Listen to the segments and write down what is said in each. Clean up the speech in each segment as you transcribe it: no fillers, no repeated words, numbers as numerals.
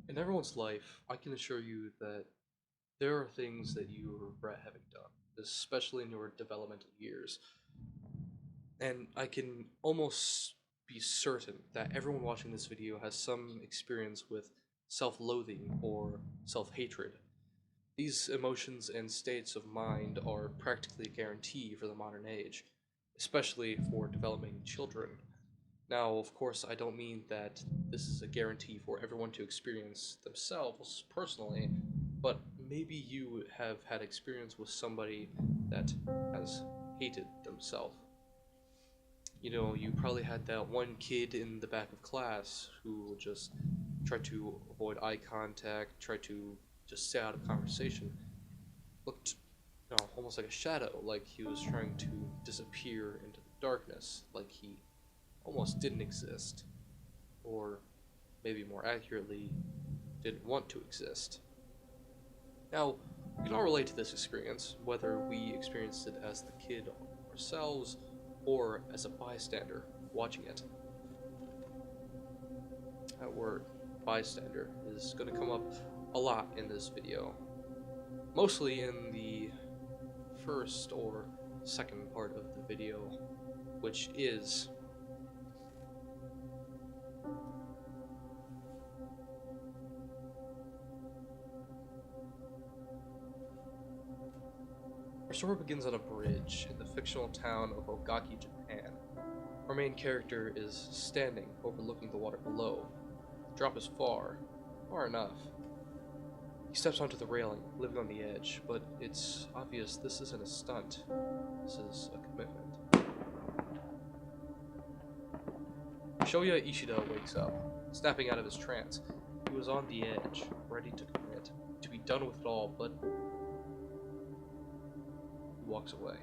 In everyone's life, I can assure you that there are things that you regret having done, especially in your developmental years. And I can almost be certain that everyone watching this video has some experience with self-loathing or self-hatred. These emotions and states of mind are practically a guarantee for the modern age, especially for developing children. Now, of course, I don't mean that this is a guarantee for everyone to experience themselves personally, but maybe you have had experience with somebody that has hated themselves. You know, you probably had that one kid in the back of class who just tried to avoid eye contact, tried to just stay out of conversation, looked, almost like a shadow, like he was trying to disappear into the darkness, like he almost didn't exist, or maybe more accurately, didn't want to exist. Now, we can all relate to this experience, whether we experienced it as the kid ourselves or as a bystander watching it. That word, bystander, is going to come up a lot in this video, mostly in the first or second part of the video, which is our story begins on a bridge in the fictional town of Ogaki, Japan. Our main character is standing overlooking the water below. The drop is far enough. He steps onto the railing, living on the edge, but it's obvious this isn't a stunt. This is a commitment. Shoya Ishida wakes up, snapping out of his trance. He was on the edge, ready to commit, to be done with it all, but he walks away.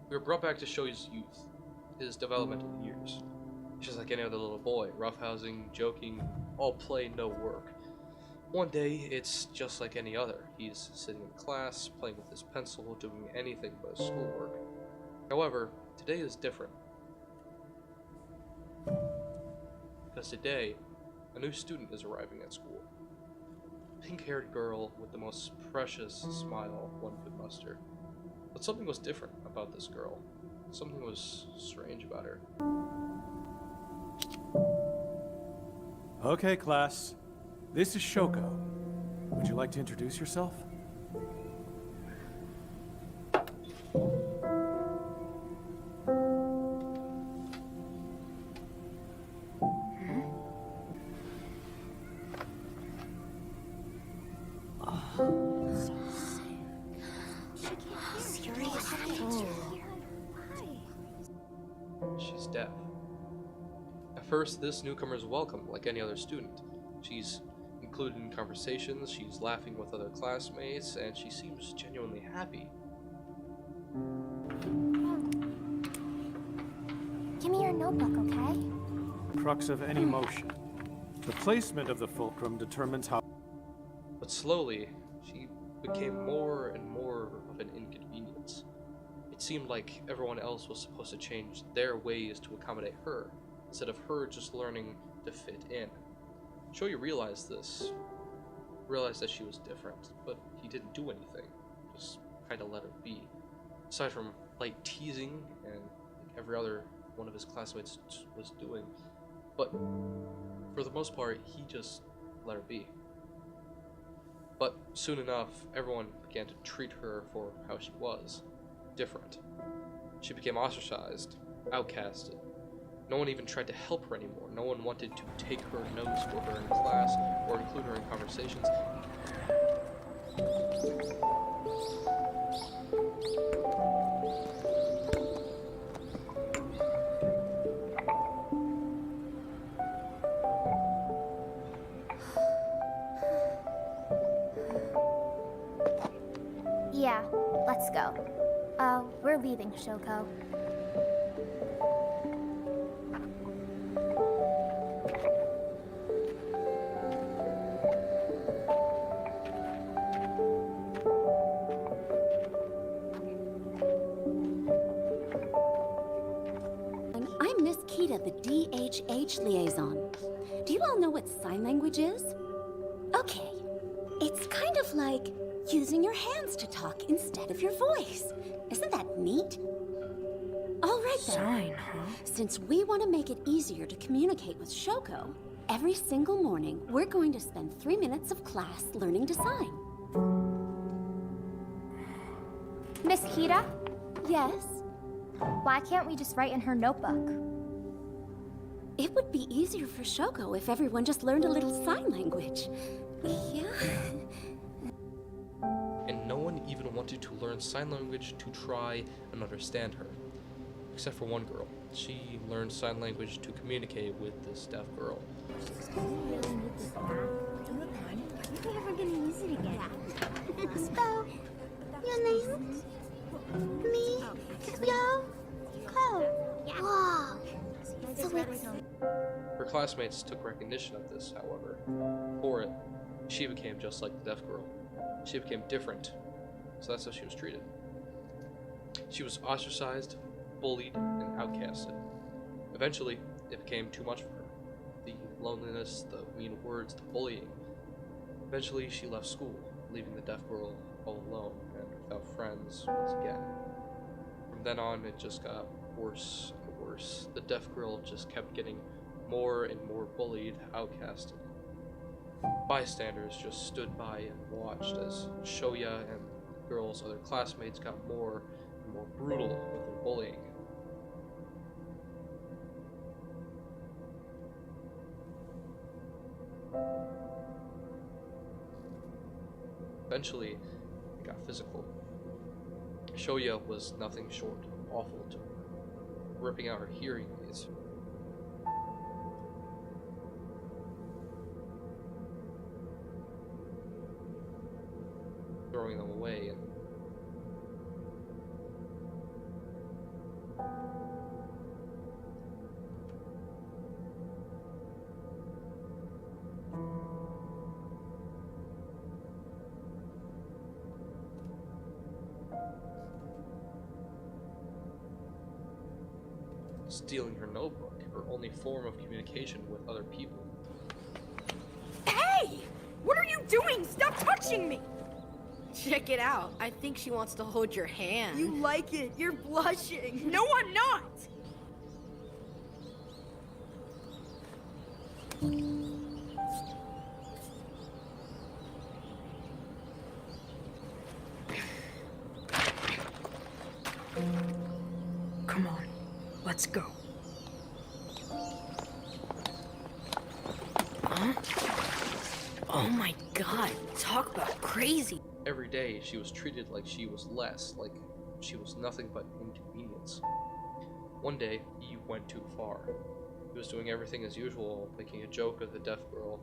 We are brought back to Shoya's youth, his developmental years. He's just like any other little boy, roughhousing, joking, all play, no work. One day, it's just like any other. He's sitting in class, playing with his pencil, doing anything but his schoolwork. However, today is different. Because today, a new student is arriving at school. A pink-haired girl with the most precious smile one could muster. But something was different about this girl. Something was strange about her. Okay, class. This is Shoko. Would you like to introduce yourself? She's deaf. At first, this newcomer is welcome like any other student. She's included in conversations, she's laughing with other classmates, and she seems genuinely happy. Give me your notebook, okay? Crux of any motion. The placement of the fulcrum determines how... But slowly, she became more and more of an inconvenience. It seemed like everyone else was supposed to change their ways to accommodate her, instead of her just learning to fit in. Shoya realized this, realized that she was different, but he didn't do anything, just kinda let her be. Aside from light teasing, and like every other one of his classmates was doing, but for the most part, he just let her be. But soon enough, everyone began to treat her for how she was, different. She became ostracized, outcasted. No one even tried to help her anymore. No one wanted to take her notes for her in class or include her in conversations. Yeah, let's go. We're leaving, Shoko. the DHH liaison. Do you all know what sign language is? Okay, it's kind of like using your hands to talk instead of your voice. Isn't that neat? All right then. Sign, huh? Since we want to make it easier to communicate with Shoko, every single morning we're going to spend 3 minutes of class learning to sign. Miss Hida, Yes? why can't we just write in her notebook? It would be easier for Shoko if everyone just learned a little sign language. Yeah. And no one even wanted to learn sign language to try and understand her. Except for one girl. She learned sign language to communicate with this deaf girl. So, your name? Me? Yo? Ko? Wow. So it's... Her classmates took recognition of this, however. For it, she became just like the deaf girl. She became different, so that's how she was treated. She was ostracized, bullied, and outcasted. Eventually, it became too much for her. The loneliness, the mean words, the bullying. Eventually, she left school, leaving the deaf girl all alone and without friends once again. From then on, it just got worse and worse. The deaf girl just kept getting more and more bullied, outcasted. Bystanders just stood by and watched as Shoya and the girl's other classmates got more and more brutal with their bullying. Eventually, it got physical. Shoya was nothing short of awful to her, ripping out her hearing aids. Throwing them away and stealing her notebook, her only form of communication with other people. Hey! What are you doing? Stop touching me! Check it out. I think she wants to hold your hand. You like it. You're blushing. No, I'm not! Come on. Let's go. Huh? Oh my god. Talk about crazy. Every day, she was treated like she was less, like she was nothing but inconvenience. One day, he went too far. He was doing everything as usual, making a joke of the deaf girl.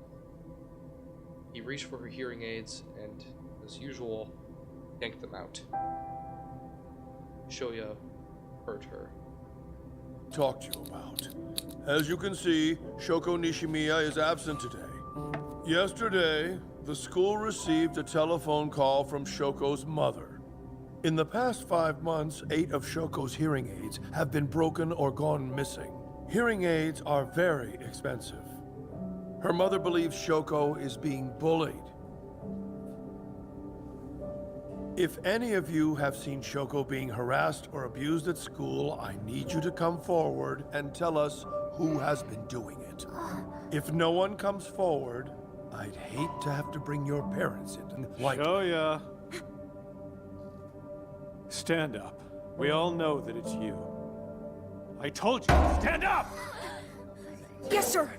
He reached for her hearing aids and, as usual, yanked them out. Shoya hurt her. Talk to you about. As you can see, Shoko Nishimiya is absent today. Yesterday, the school received a telephone call from Shoko's mother. In the past 5 months, 8 of Shoko's hearing aids have been broken or gone missing. Hearing aids are very expensive. Her mother believes Shoko is being bullied. If any of you have seen Shoko being harassed or abused at school, I need you to come forward and tell us who has been doing it. If no one comes forward, I'd hate to have to bring your parents in. Like, Shoya. Stand up. We all know that it's you. I told you, stand up! Yes, sir.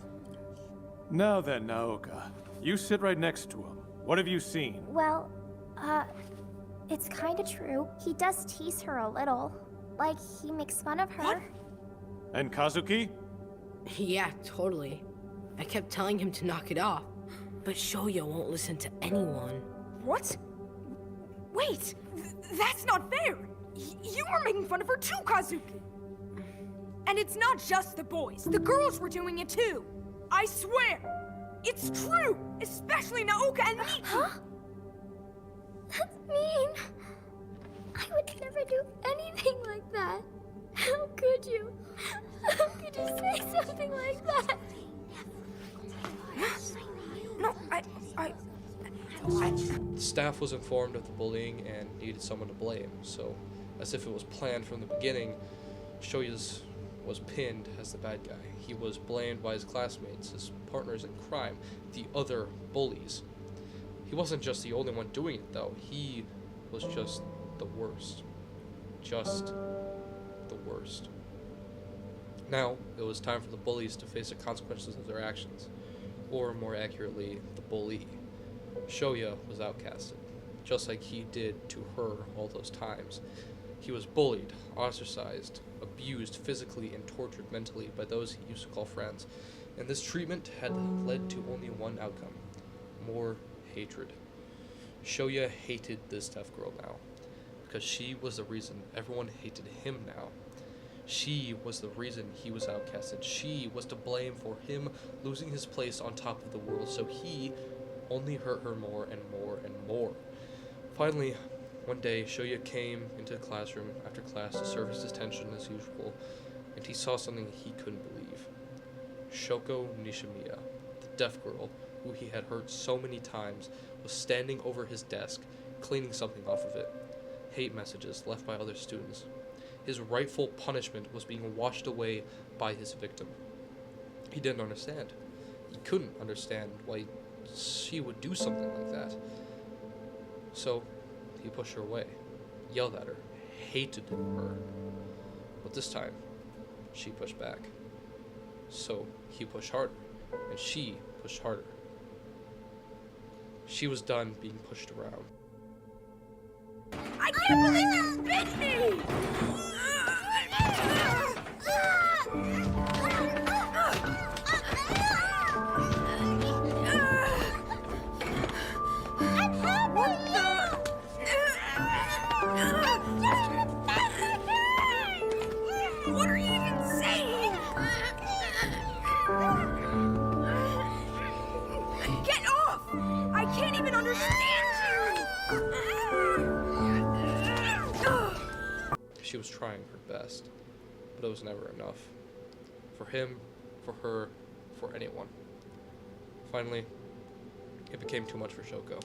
Now then, Naoka. You sit right next to him. What have you seen? Well, it's kinda true. He does tease her a little. Like, he makes fun of her. What? And Kazuki? Yeah, totally. I kept telling him to knock it off, but Shoya won't listen to anyone. What? Wait! That's not fair! You were making fun of her too, Kazuki! And it's not just the boys. The girls were doing it too. I swear! It's true! Especially Naoka and Miki! Huh? That's mean. I would never do anything like that. How could you? How could you say something like that? No, The staff was informed of the bullying and needed someone to blame, so, as if it was planned from the beginning, Shoya's was pinned as the bad guy. He was blamed by his classmates, his partners in crime, the other bullies. He wasn't just the only one doing it, though. He was just the worst. Just the worst. Now, it was time for the bullies to face the consequences of their actions. Or, more accurately, the bully. Shoya was outcasted, just like he did to her all those times. He was bullied, ostracized, abused physically, and tortured mentally by those he used to call friends. And this treatment had led to only one outcome: more hatred. Shoya hated this deaf girl now, because she was the reason everyone hated him now. She was the reason he was outcasted. She was to blame for him losing his place on top of the world, so he only hurt her more and more and more. Finally, one day, Shoya came into the classroom after class to serve his attention as usual, and he saw something he couldn't believe. Shoko Nishimiya, the deaf girl who he had hurt so many times, was standing over his desk, cleaning something off of it. Hate messages left by other students. His rightful punishment was being washed away by his victim. He didn't understand. He couldn't understand why she would do something like that. So, he pushed her away, yelled at her, hated her. But this time, she pushed back. So, he pushed harder, and she pushed harder. She was done being pushed around. I can't believe you bit me! What are you even saying? Get off! I can't even understand you! She was trying her best, but it was never enough. For him, for her, for anyone. Finally, it became too much for Shoko.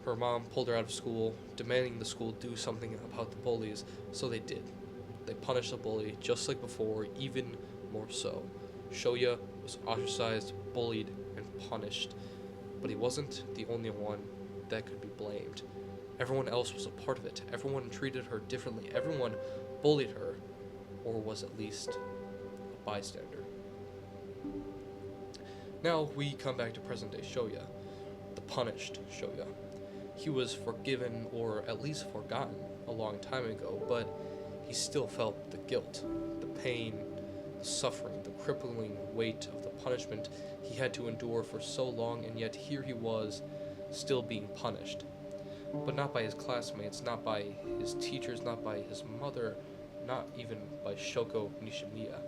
Her mom pulled her out of school, demanding the school do something about the bullies, so they did. They punished the bully just like before, even more so. Shoya was ostracized, bullied, and punished, but he wasn't the only one that could be blamed. Everyone else was a part of it. Everyone treated her differently. Everyone bullied her, or was at least a bystander. Now we come back to present-day Shoya, the punished Shoya. He was forgiven, or at least forgotten, a long time ago, but he still felt the guilt, the pain, the suffering, the crippling weight of the punishment he had to endure for so long, and yet here he was, still being punished. But not by his classmates, not by his teachers, not by his mother, not even by Shoko Nishimiya.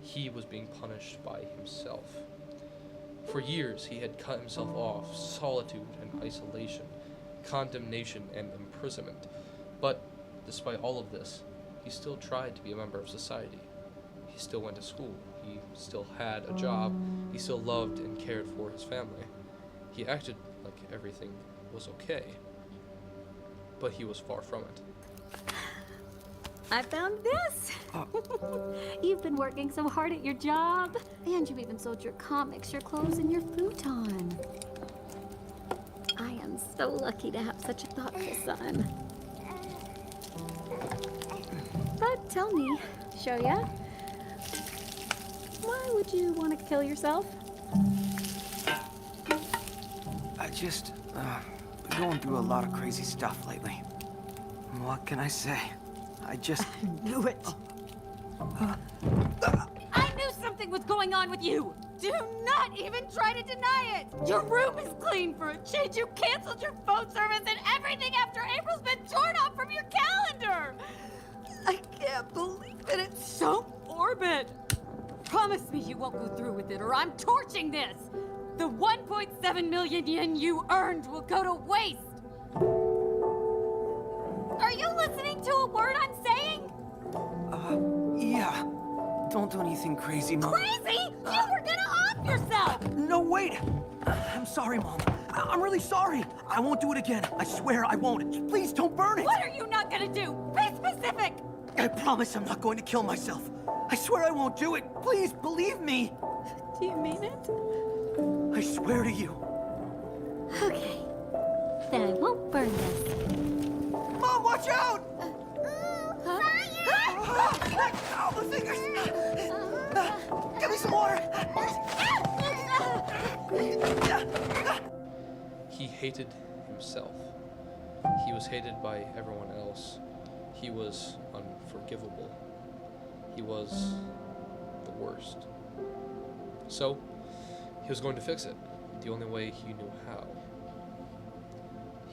He was being punished by himself. For years he had cut himself off, solitude and isolation, condemnation and imprisonment. But despite all of this, he still tried to be a member of society. He still went to school. He still had a job. He still loved and cared for his family. He acted like everything was okay. But he was far from it. I found this. You've been working so hard at your job, and you've even sold your comics, your clothes, and your futon. I am so lucky to have such a thoughtful son. But tell me, Shoya, why would you want to kill yourself? I just, been going through a lot of crazy stuff lately. What can I say? I just... Knew it. I knew something was going on with you. Do not even try to deny it. Your room is clean for a change. You canceled your phone service and everything after April's been torn off from your calendar. I can't believe it. It's so morbid. Promise me you won't go through with it or I'm torching this. The 1.7 million yen you earned will go to waste. Are you listening to a word I'm saying? Yeah. Don't do anything crazy, Mom. Crazy? You were gonna off yourself! No, wait! I'm sorry, Mom. I'm really sorry. I won't do it again. I swear I won't. Please don't burn it! What are you not gonna do? Be specific! I promise I'm not going to kill myself. I swear I won't do it. Please, believe me. Do you mean it? I swear to you. Okay. Then I won't burn this. Mom, watch out! Fire! Ow, the fingers! Give me some water! He hated himself. He was hated by everyone else. He was unforgivable. He was the worst. So, he was going to fix it the only way he knew how.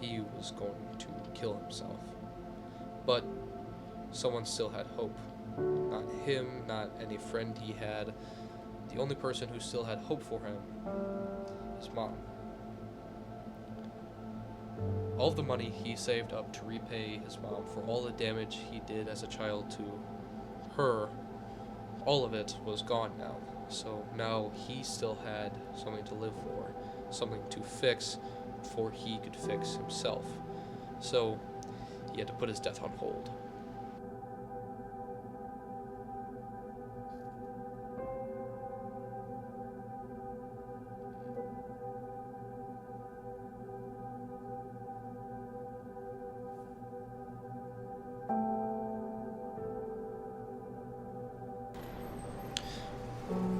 He was going to kill himself. But someone still had hope. Not him, not any friend he had. The only person who still had hope for him, his mom. All of the money he saved up to repay his mom for all the damage he did as a child to her, all of it was gone now. So now he still had something to live for, something to fix before he could fix himself. So he had to put his death on hold.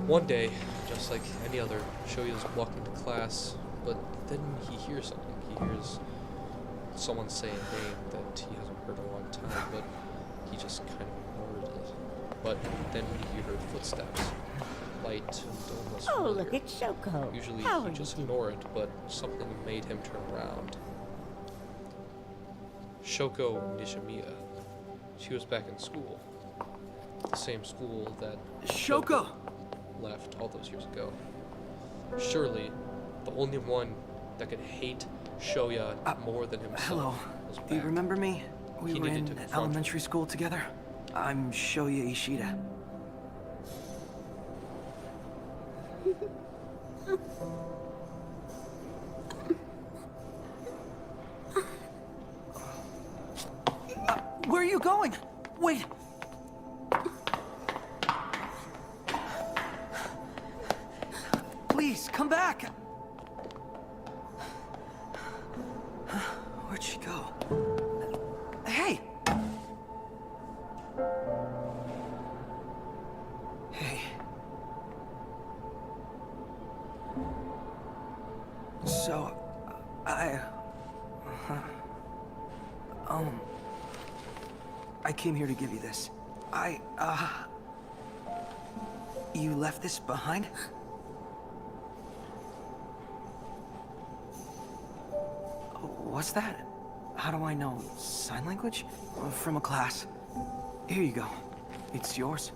One day, just like any other, Shoya's walking to class, but then he hears something. He hears someone say a name that he hasn't heard in a long time, but he just kind of ignored it. But then he heard footsteps, light and almost Oh, familiar. look at Shoko. Usually How he are just you? ignore it, but something made him turn around. Shoko Nishimiya. She was back in school. The same school that Shoko! left all those years ago. Surely, the only one that could hate Shoya more than himself Hello. was Do you back. remember me? We He were needed to in confront her. elementary school together. I'm Shoko Ishida. Where are you going? Wait! Please, come back! Where'd she go? Hey! Hey. So, I came here to give you this. You left this behind? What's that? How do I know? Sign language? From a class. Here you go. It's yours.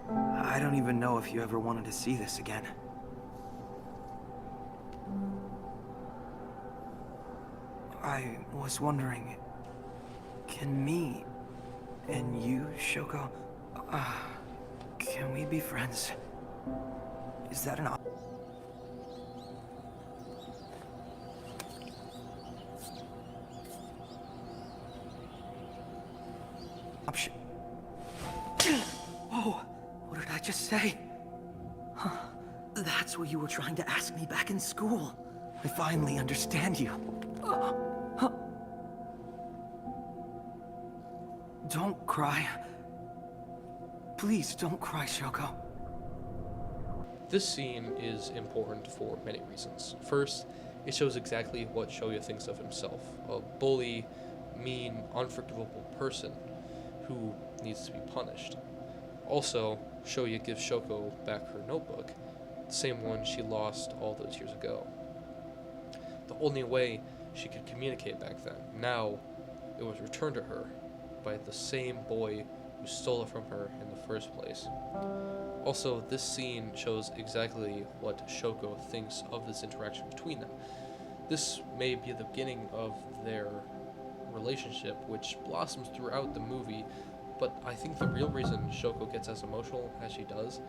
I don't even know if you ever wanted to see this again. I was wondering, can me and you, Shoko, can we be friends? Is that an option? Whoa, what did I just say? Huh. That's what you were trying to ask me back in school. I finally understand you. Don't cry. Please don't cry, Shoko. This scene is important for many reasons. First, it shows exactly what Shoya thinks of himself. A bully, mean, unforgivable person who needs to be punished. Also, Shoya gives Shoko back her notebook, the same one she lost all those years ago. The only way she could communicate back then. Now, it was returned to her by the same boy who stole it from her in the first place. Also, this scene shows exactly what Shoko thinks of this interaction between them. This may be the beginning of their relationship, which blossoms throughout the movie, but I think the real reason Shoko gets as emotional as she does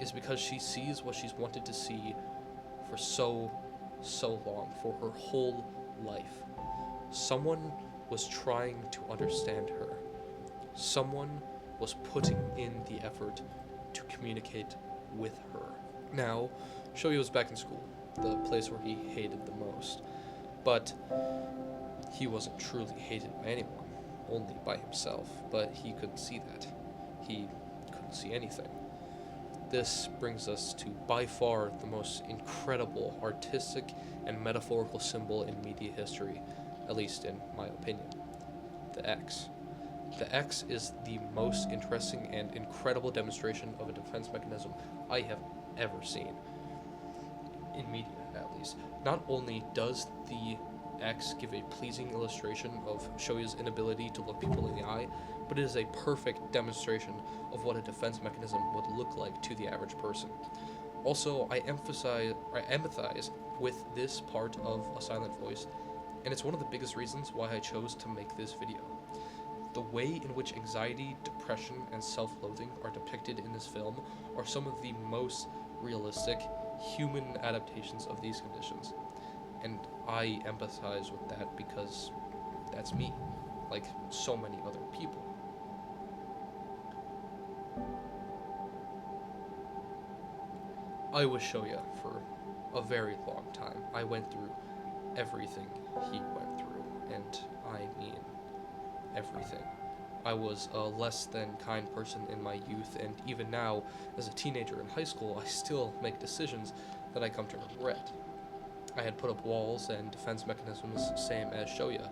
is because she sees what she's wanted to see for so long, for her whole life. Someone was trying to understand her. Someone was putting in the effort to communicate with her. Now, Shoya was back in school, the place where he hated the most. But he wasn't truly hated by anyone, only by himself. But he couldn't see that. He couldn't see anything. This brings us to, by far, the most incredible artistic and metaphorical symbol in media history, at least in my opinion, the X. The X is the most interesting and incredible demonstration of a defense mechanism I have ever seen, in media at least. Not only does the X give a pleasing illustration of Shoya's inability to look people in the eye, but it is a perfect demonstration of what a defense mechanism would look like to the average person. Also, I empathize with this part of A Silent Voice, and it's one of the biggest reasons why I chose to make this video. The way in which anxiety, depression, and self-loathing are depicted in this film are some of the most realistic human adaptations of these conditions. And I empathize with that because that's me, like so many other people. I was Shoya for a very long time. I went through everything he went through, and I mean everything. I was a less than kind person in my youth, and even now, as a teenager in high school, I still make decisions that I come to regret. I had put up walls and defense mechanisms, same as Shoya.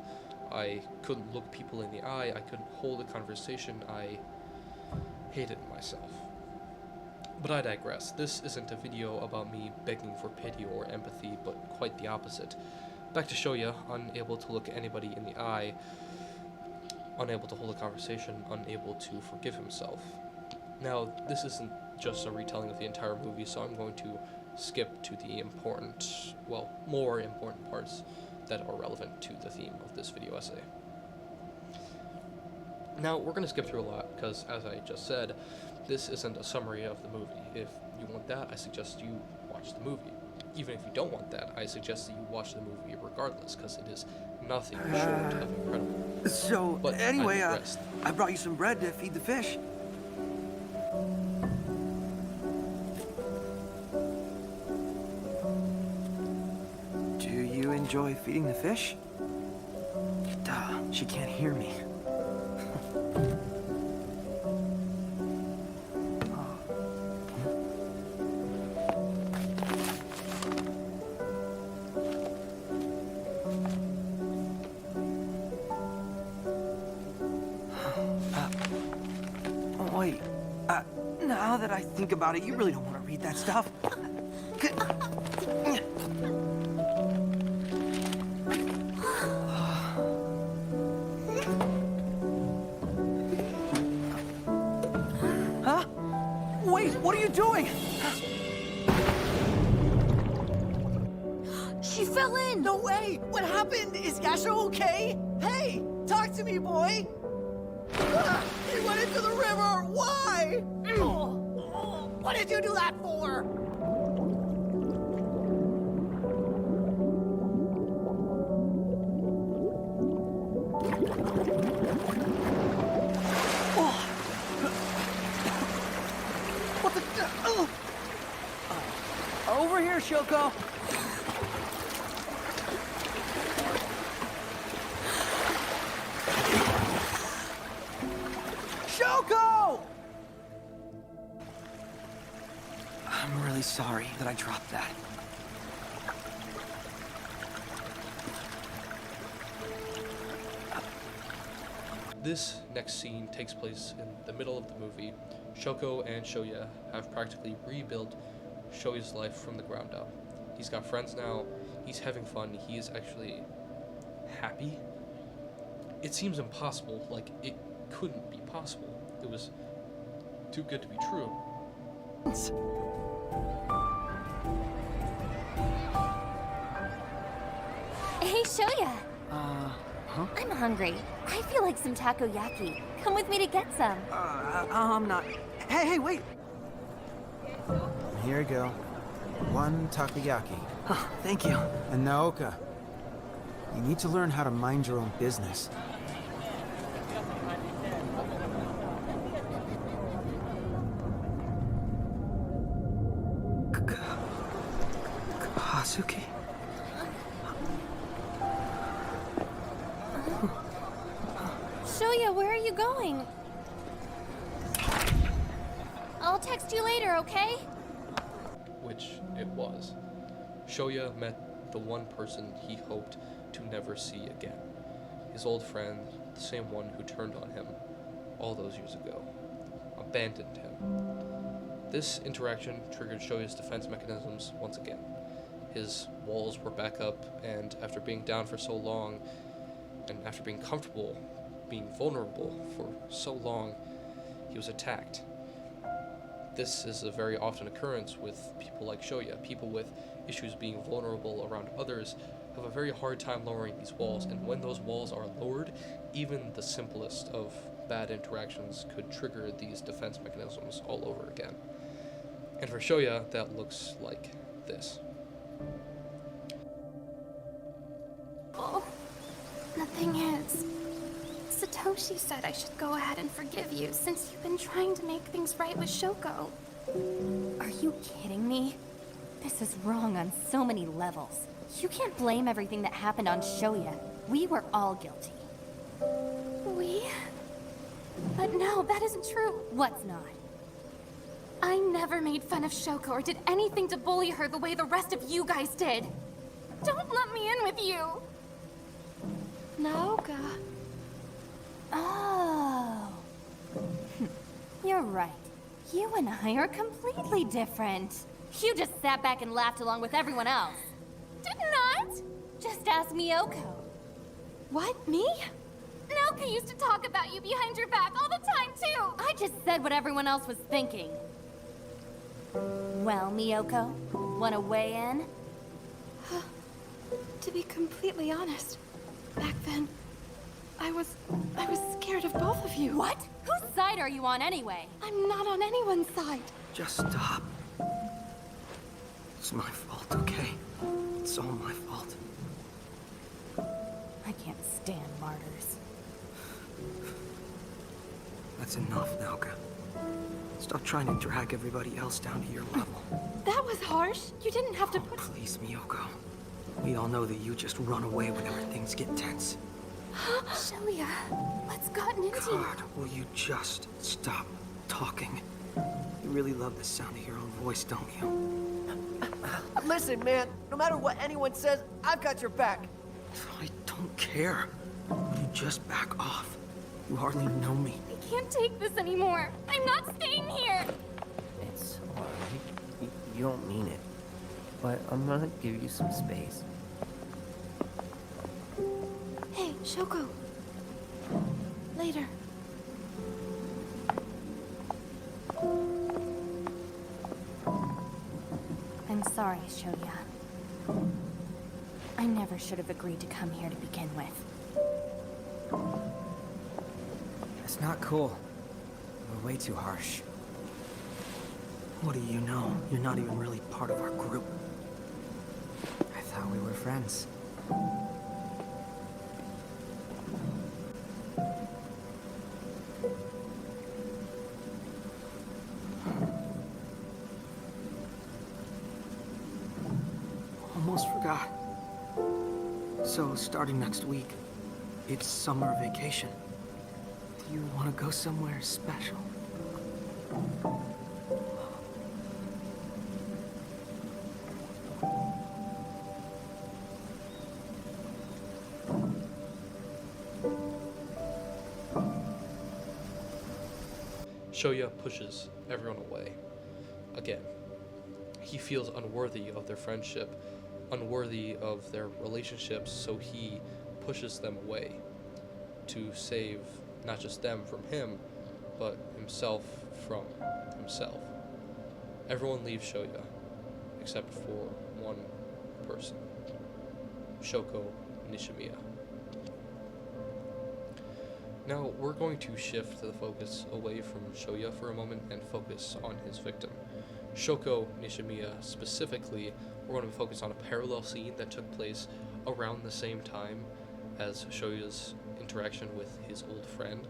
I couldn't look people in the eye, I couldn't hold a conversation, I hated myself. But I digress. This isn't a video about me begging for pity or empathy, but quite the opposite. Back to Shoya, unable to look anybody in the eye, unable to hold a conversation, unable to forgive himself. Now, this isn't just a retelling of the entire movie, so I'm going to skip to the important, well, more important parts that are relevant to the theme of this video essay. Now, we're going to skip through a lot, because, as I just said, this isn't a summary of the movie. If you want that, I suggest you watch the movie. Even if you don't want that, I suggest that you watch the movie regardless, because it is nothing short of incredible. So, But anyway, I digress. I brought you some bread to feed the fish. Do you enjoy feeding the fish? Duh, she can't hear me. Wait, now that I think about it, you really don't want to read that stuff. Huh? Wait, what are you doing? She fell in! No way! What happened? Is Yasha okay? Hey, talk to me, boy! Ah, he went into the river! Why? What did you do that for? What the? Over here, Shoko. Shoko! I'm really sorry that I dropped that. This next scene takes place in the middle of the movie. Shoko and Shoya have practically rebuilt Shoya's life from the ground up. He's got friends now, he's having fun, he is actually happy. It seems impossible, like it couldn't be possible. It was too good to be true. Hey, Shoya. I'm hungry. I feel like some takoyaki. Come with me to get some. I'm not. Hey, wait! Here you go. 1 takoyaki. Oh, thank you. And Naoka, you need to learn how to mind your own business. Kazuki? Shoya, where are you going? I'll text you later, okay? Which it was. Shoya met the one person he hoped to never see again. His old friend, the same one who turned on him all those years ago, abandoned him. This interaction triggered Shoya's defense mechanisms once again. His walls were back up, and after being down for so long, and after being comfortable, being vulnerable for so long, he was attacked. This is a very often occurrence with people like Shoya. People with issues being vulnerable around others have a very hard time lowering these walls, and when those walls are lowered, even the simplest of bad interactions could trigger these defense mechanisms all over again. And for Shoya, that looks like this. Oh, the thing is, Satoshi said I should go ahead and forgive you since you've been trying to make things right with Shoko. Are you kidding me? This is wrong on so many levels. You can't blame everything that happened on Shoya. We were all guilty. We? But no, that isn't true. What's not? I never made fun of Shoko or did anything to bully her the way the rest of you guys did. Don't let me in with you. Naoka. Oh. You're right. You and I are completely different. You just sat back and laughed along with everyone else. Did not? Just ask Miyoko. What, me? Naoka used to talk about you behind your back all the time, too. I just said what everyone else was thinking. Well, Miyoko, wanna weigh in? To be completely honest, back then, I was scared of both of you. What? Whose side are you on anyway? I'm not on anyone's side. Just stop. It's my fault, okay? It's all my fault. I can't stand martyrs. That's enough, Naoka. Stop trying to drag everybody else down to your level. That was harsh. You didn't have to put... Please, Miyoko. We all know that you just run away whenever things get tense. Shoya, what's gotten into you? God, will you just stop talking? You really love the sound of your own voice, don't you? Listen, man, no matter what anyone says, I've got your back. I don't care. You just back off. You hardly know me. I can't take this anymore. I'm not staying here. It's alright. You don't mean it. But I'm gonna give you some space. Hey, Shoko. Later. I'm sorry, Shoya. I never should have agreed to come here to begin with. It's not cool. We're way too harsh. What do you know? You're not even really part of our group. I thought we were friends. Almost forgot. So, starting next week, it's summer vacation. Do you want to go somewhere special? Shoya pushes everyone away. Again, he feels unworthy of their friendship, unworthy of their relationships, so he pushes them away to save not just them from him, but himself from himself. Everyone leaves Shoya, except for one person, Shoko Nishimiya. Now, we're going to shift the focus away from Shoya for a moment and focus on his victim. Shoko Nishimiya specifically, we're going to focus on a parallel scene that took place around the same time as Shoya's interaction with his old friend.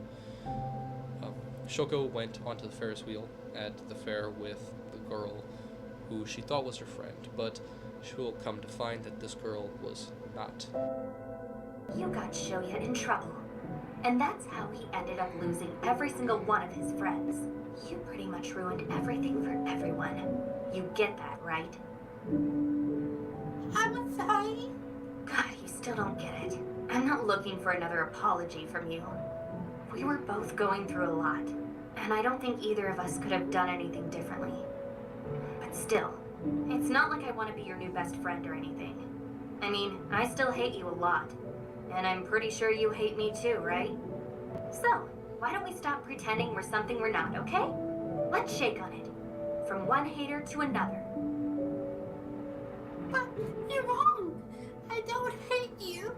Shoko went onto the Ferris wheel at the fair with the girl who she thought was her friend, but she will come to find that this girl was not. You got Shoya in trouble, and that's how he ended up losing every single one of his friends. You pretty much ruined everything for everyone. You get that, right? I'm sorry. God, you still don't get it. I'm not looking for another apology from you. We were both going through a lot, and I don't think either of us could have done anything differently. But still, it's not like I want to be your new best friend or anything. I mean, I still hate you a lot, and I'm pretty sure you hate me too, right? So, why don't we stop pretending we're something we're not, okay? Let's shake on it. From one hater to another. But you're wrong. I don't hate you.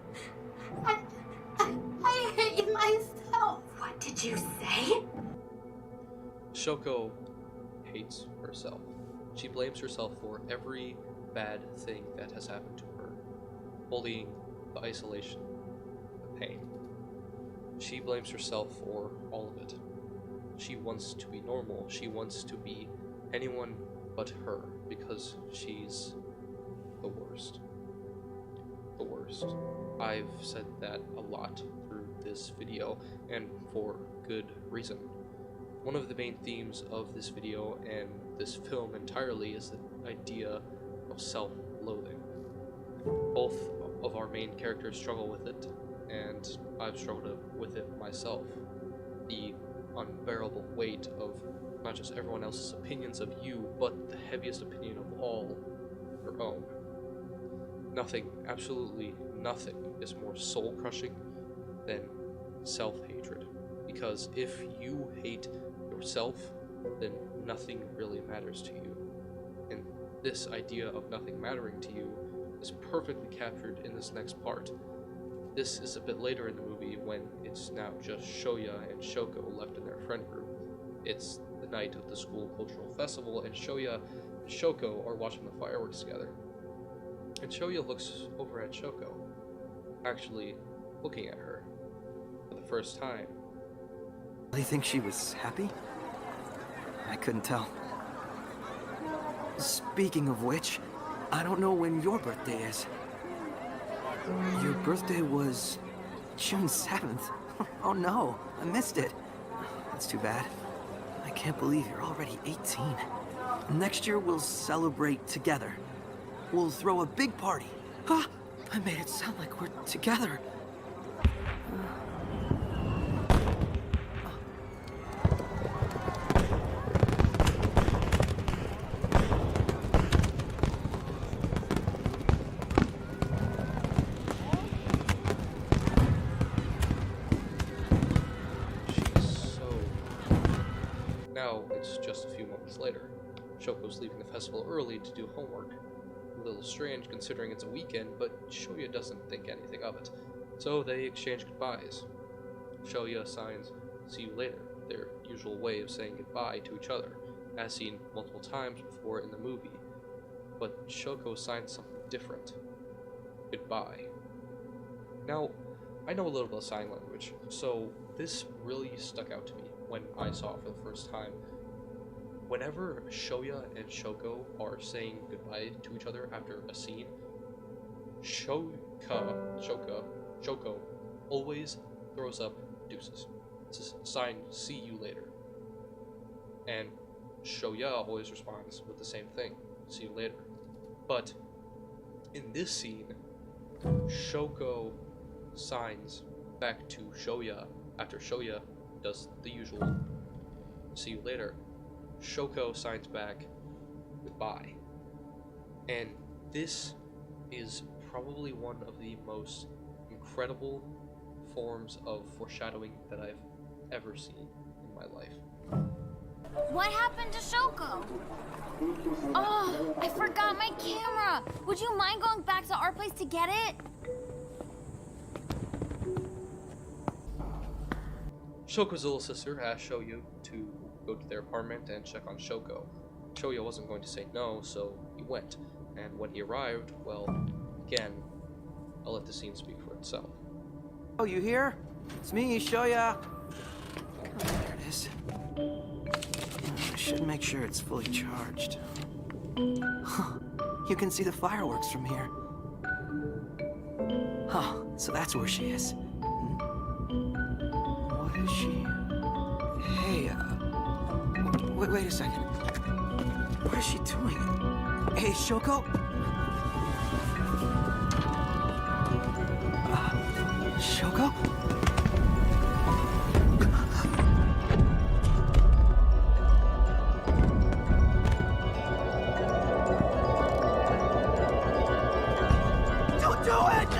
I hate myself. What did you say? Shoko hates herself. She blames herself for every bad thing that has happened to her. Bullying, the isolation, the pain. She blames herself for all of it. She wants to be normal. She wants to be anyone but her because she's the worst. The worst. I've said that a lot through this video, and for good reason. One of the main themes of this video and this film entirely is the idea of self-loathing. Both of our main characters struggle with it, and I've struggled with it myself. The unbearable weight of not just everyone else's opinions of you, but the heaviest opinion of all, your own. Nothing, absolutely nothing, is more soul-crushing than self-hatred. Because if you hate yourself, then nothing really matters to you. And this idea of nothing mattering to you is perfectly captured in this next part. This is a bit later in the movie when it's now just Shoya and Shoko left in their friend group. It's the night of the school cultural festival, and Shoya and Shoko are watching the fireworks together. And Shoya looks over at Shoko, actually looking at her for the first time. Do you think she was happy? I couldn't tell. Speaking of which, I don't know when your birthday is. Your birthday was June 7th. Oh no, I missed it. That's too bad. I can't believe you're already 18. Next year we'll celebrate together. We'll throw a big party. Ah, I made it sound like we're together. Now, it's just a few moments later. Shoko's leaving the festival early to do homework. A little strange considering it's a weekend, but Shoya doesn't think anything of it. So they exchange goodbyes. Shoya signs, "See you later," their usual way of saying goodbye to each other, as seen multiple times before in the movie. But Shoko signs something different. Goodbye. Now, I know a little bit of sign language, so this really stuck out to me when I saw it for the first time. Whenever Shoya and Shoko are saying goodbye to each other after a scene, Shoko always throws up deuces. It's a sign, "See you later." And Shoya always responds with the same thing, "See you later." But in this scene, Shoko signs back to Shoya after Shoya does the usual "See you later." Shoko signs back goodbye. And this is probably one of the most incredible forms of foreshadowing that I've ever seen in my life. What happened to Shoko? Oh, I forgot my camera. Would you mind going back to our place to get it? Shoko's little sister asked Shoya to go to their apartment and check on Shoko. Shoya wasn't going to say no, so he went. And when he arrived, well, again, I'll let the scene speak for itself. Oh, you here? It's me, Shoya. Oh, there it is. I should make sure it's fully charged. Huh. You can see the fireworks from here. Huh, so that's where she is. What is she? Hey, wait a second. What is she doing? Hey, Shoko? Shoko? Don't do it!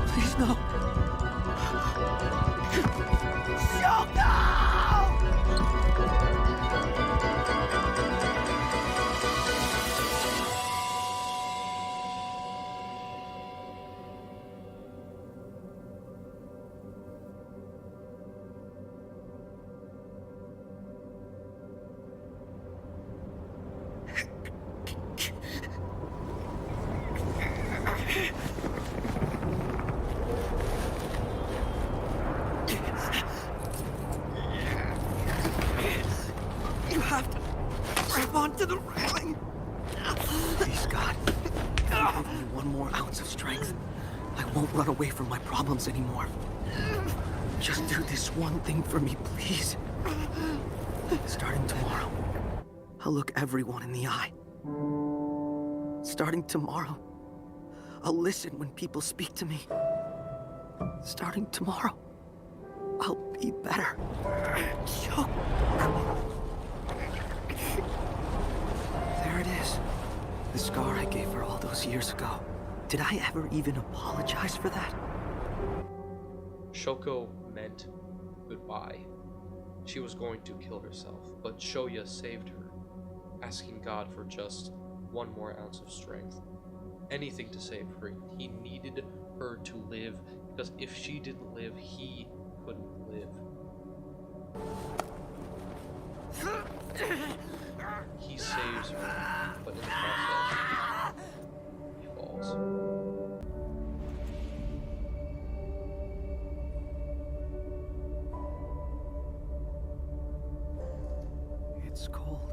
Please, no. You have to grab onto the railing. Please, God, give me one more ounce of strength. I won't run away from my problems anymore. Just do this one thing for me, please. Starting tomorrow, I'll look everyone in the eye. Starting tomorrow, I'll listen when people speak to me. Starting tomorrow, I'll be better. There it is. The scar I gave her all those years ago. Did I ever even apologize for that? Shoko meant goodbye. She was going to kill herself, but Shoya saved her, asking God for just one more ounce of strength. Anything to save her. He needed her to live, because if she didn't live, he couldn't live. He saves her, but in the process, he falls. It's cold.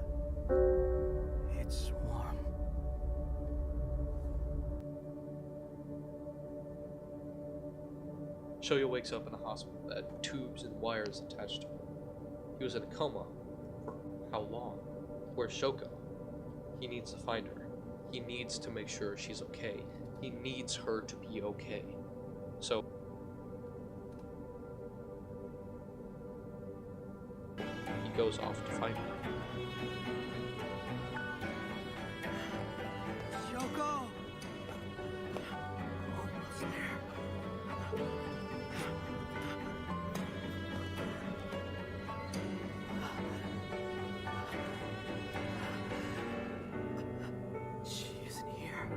It's warm. Shoya wakes up in a hospital bed, tubes and wires attached to him. He was in a coma for how long? Where's Shoko? He needs to find her. He needs to make sure she's okay. He needs her to be okay. So he goes off to find her. Shoko! Almost there. She isn't here.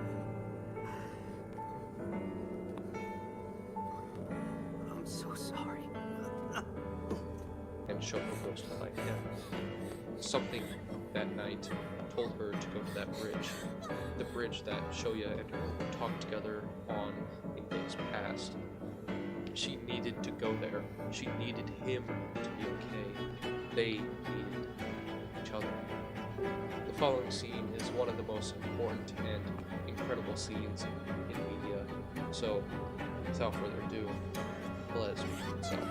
I'm so sorry. And Shoko goes to find him. Something that night told her to go to that bridge. The bridge that Shoya and her talked together on in days past. She needed to go there. She needed him to be okay. They needed each other. The following scene is one of the most important and incredible scenes in media. So, without further ado, let it speak for itself.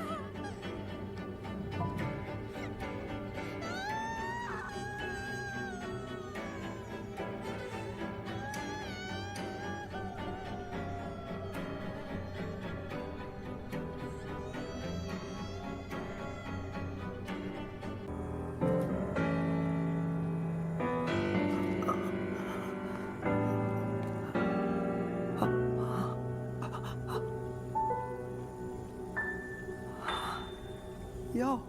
Yo.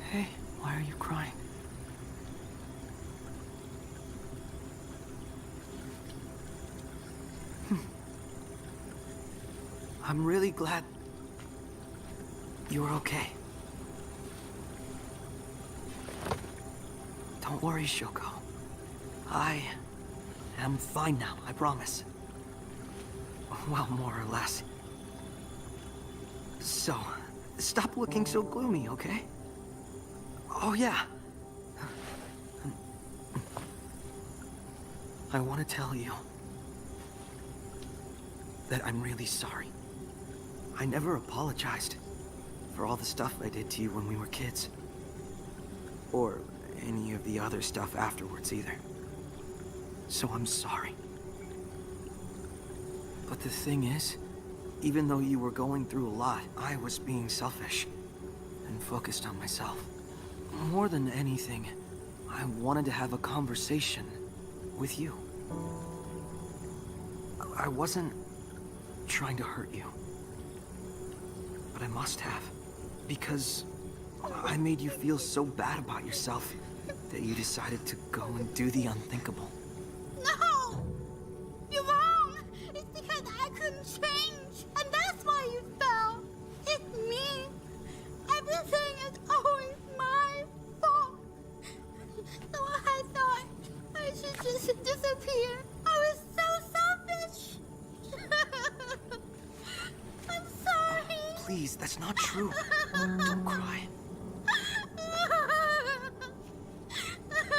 Hey, why are you crying? I'm really glad you're okay. Don't worry, Shoko. I am fine now, I promise. Well, more or less. So, stop looking so gloomy, okay? Oh, yeah. I want to tell you that I'm really sorry. I never apologized for all the stuff I did to you when we were kids. Or any of the other stuff afterwards either. So I'm sorry. But the thing is, even though you were going through a lot, I was being selfish and focused on myself. More than anything, I wanted to have a conversation with you. I wasn't trying to hurt you. But I must have. Because I made you feel so bad about yourself that you decided to go and do the unthinkable. No! You're wrong! It's because I couldn't change, and that's why you fell. It's me. Everything is always my fault. So I thought I should just disappear. I was so selfish. I'm sorry. Please, that's not true. Don't cry.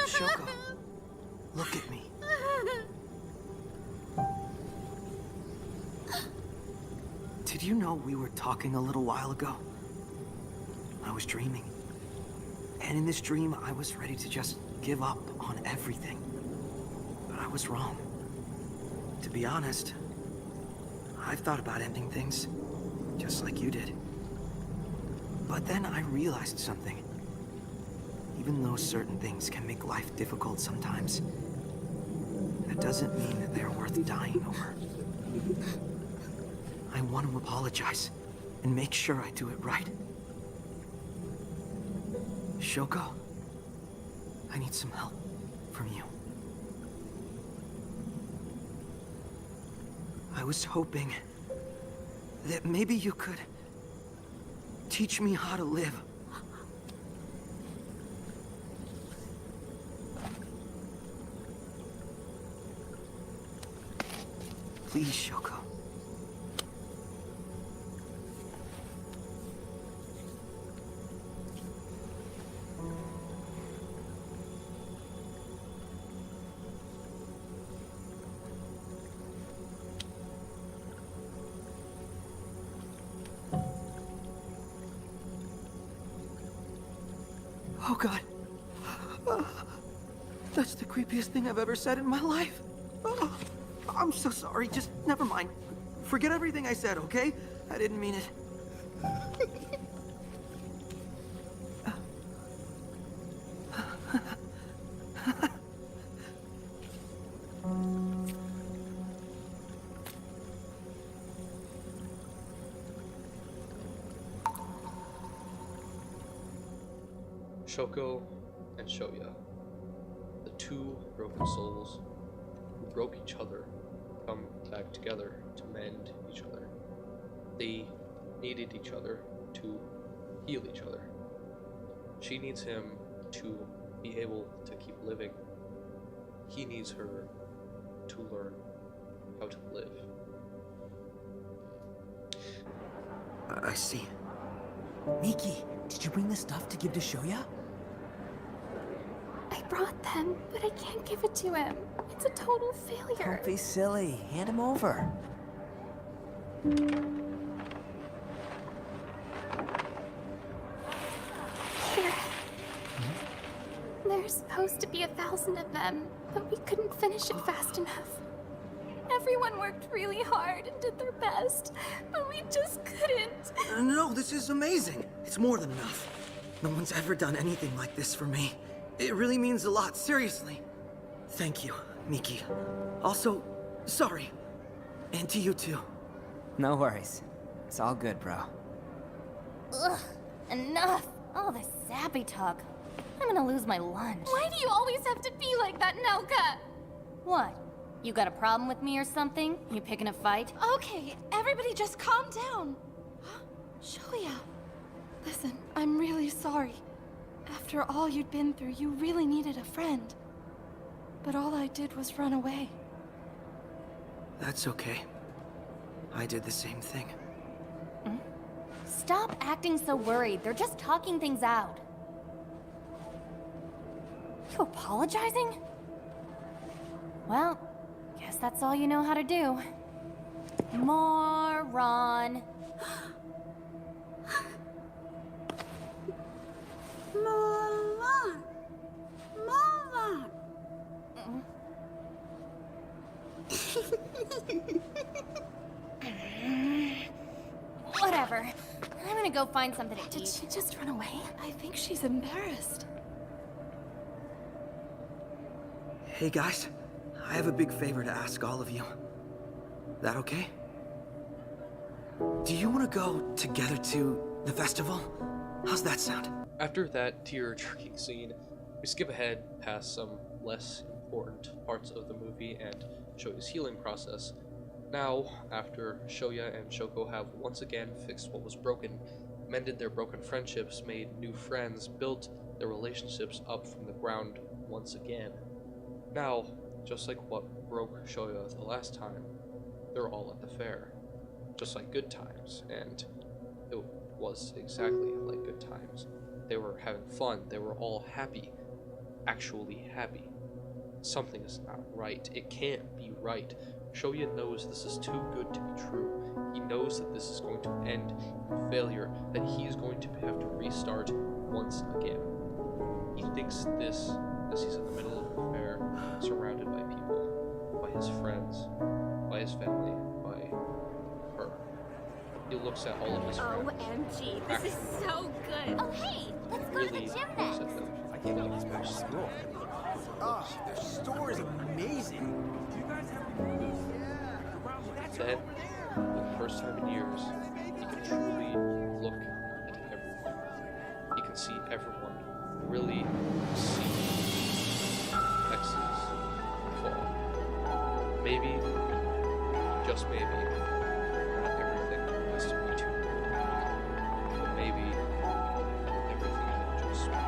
Shoko, look at me. Did you know we were talking a little while ago? I was dreaming. And in this dream, I was ready to just give up on everything. But I was wrong. To be honest, I've thought about ending things, just like you did. But then I realized something. Even though certain things can make life difficult sometimes, that doesn't mean that they're worth dying over. I want to apologize and make sure I do it right. Shoko, I need some help from you. I was hoping that maybe you could teach me how to live. Please, Shoko. Oh, God. That's the creepiest thing I've ever said in my life. Oh, I'm so sorry. Just never mind. Forget everything I said, okay? I didn't mean it. Shoko and Shoya, the two broken souls who broke each other, come back together to mend each other. They needed each other to heal each other. She needs him to be able to keep living. He needs her to learn how to live. I see. Miki, did you bring the stuff to give to Shoya? I brought them, but I can't give it to him. It's a total failure. Don't be silly. Hand him over. Here. There's supposed to be 1,000 of them, but we couldn't finish it fast enough. Everyone worked really hard and did their best, but we just couldn't. No, this is amazing. It's more than enough. No one's ever done anything like this for me. It really means a lot, seriously. Thank you, Miki. Also, sorry. And to you too. No worries. It's all good, bro. Ugh, enough! All this sappy talk. I'm gonna lose my lunch. Why do you always have to be like that, Naoka? What? You got a problem with me or something? You picking a fight? Okay, everybody just calm down. Shoya. Listen, I'm really sorry. After all you'd been through, you really needed a friend. But all I did was run away. That's okay. I did the same thing. Stop acting so worried. They're just talking things out. You apologizing? Well, guess that's all you know how to do. Moron. Moron! Moron! Whatever. I'm gonna go find something to Did eat. she just run away? I think she's embarrassed. Hey guys, I have a big favor to ask all of you. That okay? Do you want to go together to the festival? How's that sound? After that tear-jerking scene, we skip ahead past some less important parts of the movie and Shoya's healing process. Now, after Shoya and Shoko have once again fixed what was broken, mended their broken friendships, made new friends, built their relationships up from the ground once again. Now, just like what broke Shoya the last time, they're all at the fair. Just like good times, and it was exactly like good times. They were having fun, they were all happy. Actually happy. Something is not right. It can't be right. Shoya knows this is too good to be true. He knows that this is going to end in failure, that he is going to have to restart once again. He thinks this as he's in the middle of the fair, surrounded by people, by his friends, by his family, by her. He looks at all of his friends. OMG, this is so good. Oh, hey! Let's go to the Really gym looks next. at them. I can't believe it's back to school. Their store is amazing. Then, for the first time in years, he can truly look at everyone. He can see everyone, really see X's fall. Maybe, just maybe, not everything has to be too good. But maybe everything can just be okay.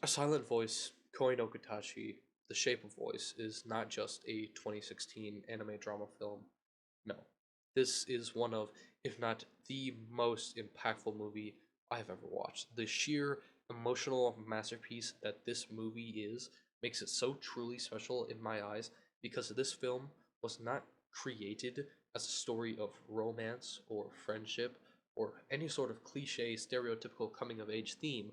A Silent Voice, Koe No Katachi, The Shape of Voice, is not just a 2016 anime drama film. No. This is one of, if not the most impactful movie I have ever watched. The sheer emotional masterpiece that this movie is makes it so truly special in my eyes because this film was not created as a story of romance or friendship or any sort of cliche, stereotypical coming of age theme.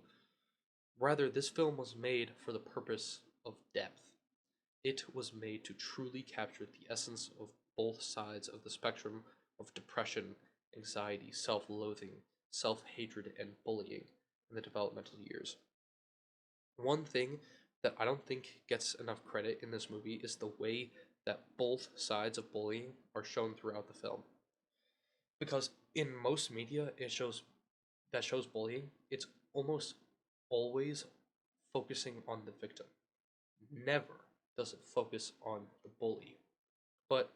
Rather, this film was made for the purpose of depth. It was made to truly capture the essence of both sides of the spectrum of depression, anxiety, self-loathing, self-hatred and bullying in the developmental years. One thing that I don't think gets enough credit in this movie is the way that both sides of bullying are shown throughout the film. Because in most media that shows bullying, it's almost always focusing on the victim. Never does it focus on the bully. But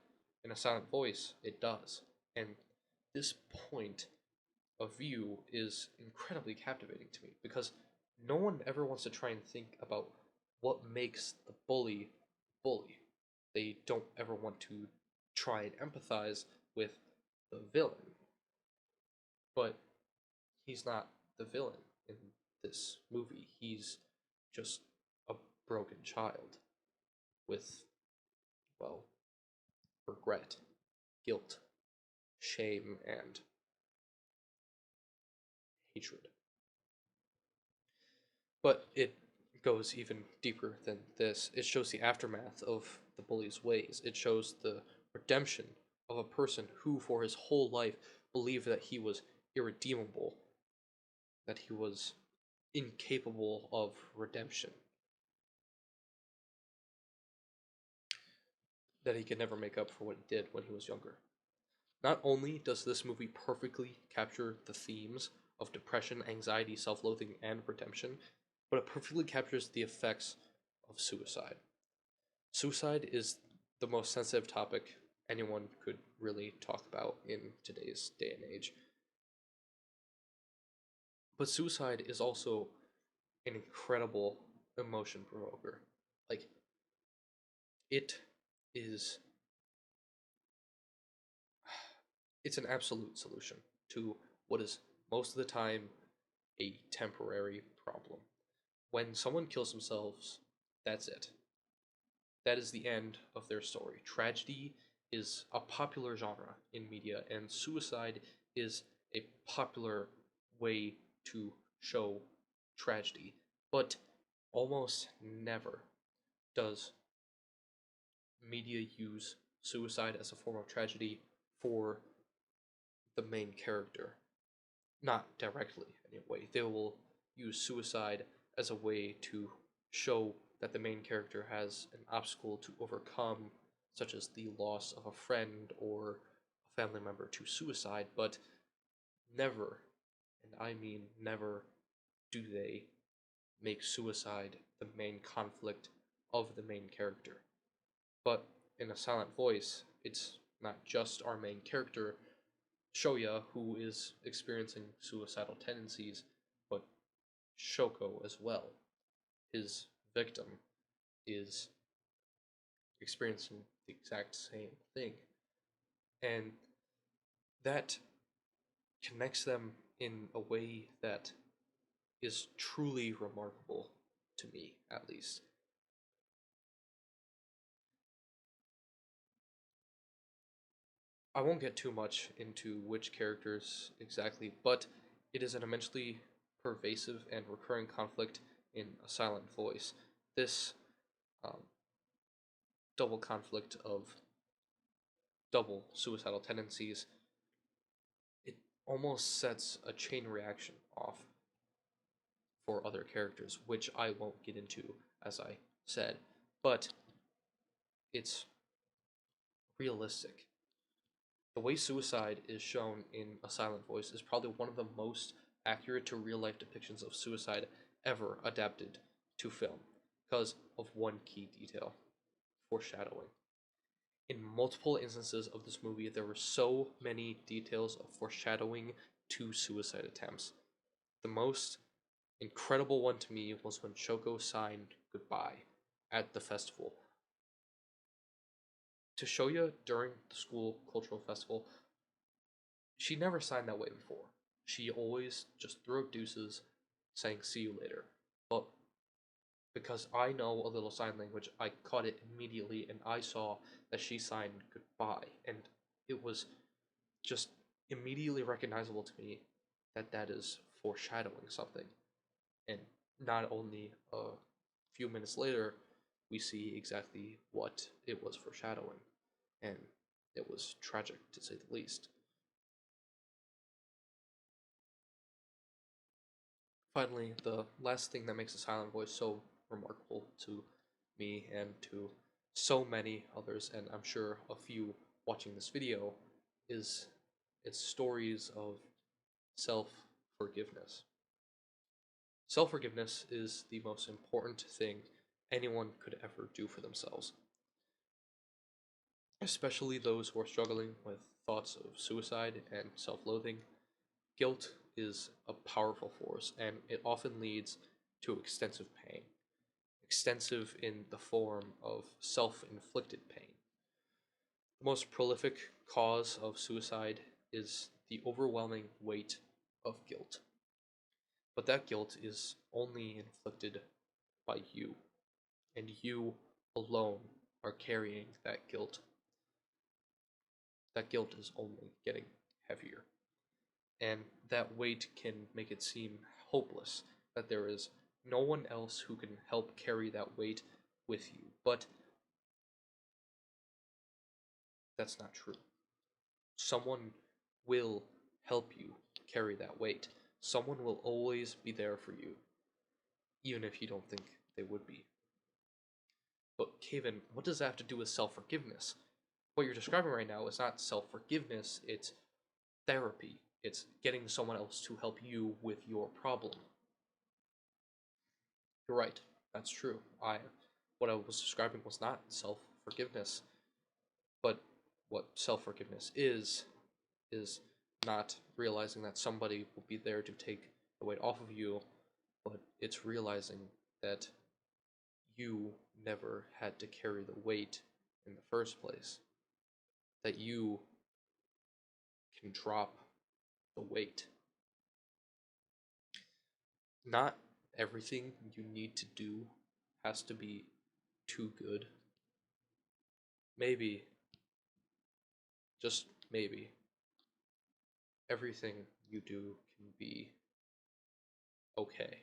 in A Silent Voice, it does. And this point of view is incredibly captivating to me because no one ever wants to try and think about what makes the bully bully. They don't ever want to try and empathize with the villain. But he's not the villain in this movie. He's just a broken child with, well, regret, guilt, shame, and hatred. But it goes even deeper than this. It shows the aftermath of the bully's ways. It shows the redemption of a person who, for his whole life, believed that he was irredeemable, that he was incapable of redemption, that he could never make up for what he did when he was younger. Not only does this movie perfectly capture the themes of depression, anxiety, self-loathing, and redemption, but it perfectly captures the effects of suicide. Suicide is the most sensitive topic anyone could really talk about in today's day and age. But suicide is also an incredible emotion provoker. Like, it is it's an absolute solution to what is most of the time a temporary problem. When someone kills themselves, that's it. That is the end of their story. Tragedy is a popular genre in media, and suicide is a popular way to show tragedy. But almost never does media use suicide as a form of tragedy for the main character. Not directly, anyway. They will use suicide as a way to show that the main character has an obstacle to overcome, such as the loss of a friend or a family member to suicide, but never, and I mean never, do they make suicide the main conflict of the main character. But in A Silent Voice, it's not just our main character, Shoya, who is experiencing suicidal tendencies, but Shoko as well. His victim is experiencing the exact same thing. And that connects them in a way that is truly remarkable to me, at least. I won't get too much into which characters exactly, but it is an immensely pervasive and recurring conflict in A Silent Voice. This um, double conflict of double suicidal tendencies, it almost sets a chain reaction off for other characters, which I won't get into, as I said, but it's realistic. The way suicide is shown in A Silent Voice is probably one of the most accurate to real life depictions of suicide ever adapted to film, because of one key detail: foreshadowing. In multiple instances of this movie, there were so many details of foreshadowing to suicide attempts. The most incredible one to me was when Shoko signed goodbye at the festival. To Shoya during the school cultural festival, she never signed that way before. She always just threw up deuces, saying see you later. But because I know a little sign language, I caught it immediately and I saw that she signed goodbye. And it was just immediately recognizable to me that that is foreshadowing something. And not only a few minutes later, we see exactly what it was foreshadowing. And it was tragic, to say the least. Finally, the last thing that makes the silent voice so remarkable to me and to so many others, and I'm sure a few watching this video, is its stories of self-forgiveness. Self-forgiveness is the most important thing anyone could ever do for themselves, especially those who are struggling with thoughts of suicide and self-loathing. Guilt is a powerful force, and it often leads to extensive pain, extensive in the form of self-inflicted pain. The most prolific cause of suicide is the overwhelming weight of guilt. But that guilt is only inflicted by you, and you alone are carrying that guilt. That guilt is only getting heavier. And that weight can make it seem hopeless, that there is no one else who can help carry that weight with you. But that's not true. Someone will help you carry that weight. Someone will always be there for you, even if you don't think they would be. But Kaven, what does that have to do with self-forgiveness? What you're describing right now is not self-forgiveness, it's therapy. It's getting someone else to help you with your problem. You're right, that's true. What I was describing was not self-forgiveness, but what self-forgiveness is not realizing that somebody will be there to take the weight off of you, but it's realizing that you never had to carry the weight in the first place, that you can drop the weight. Not everything you need to do has to be too good. Maybe, just maybe, everything you do can be okay.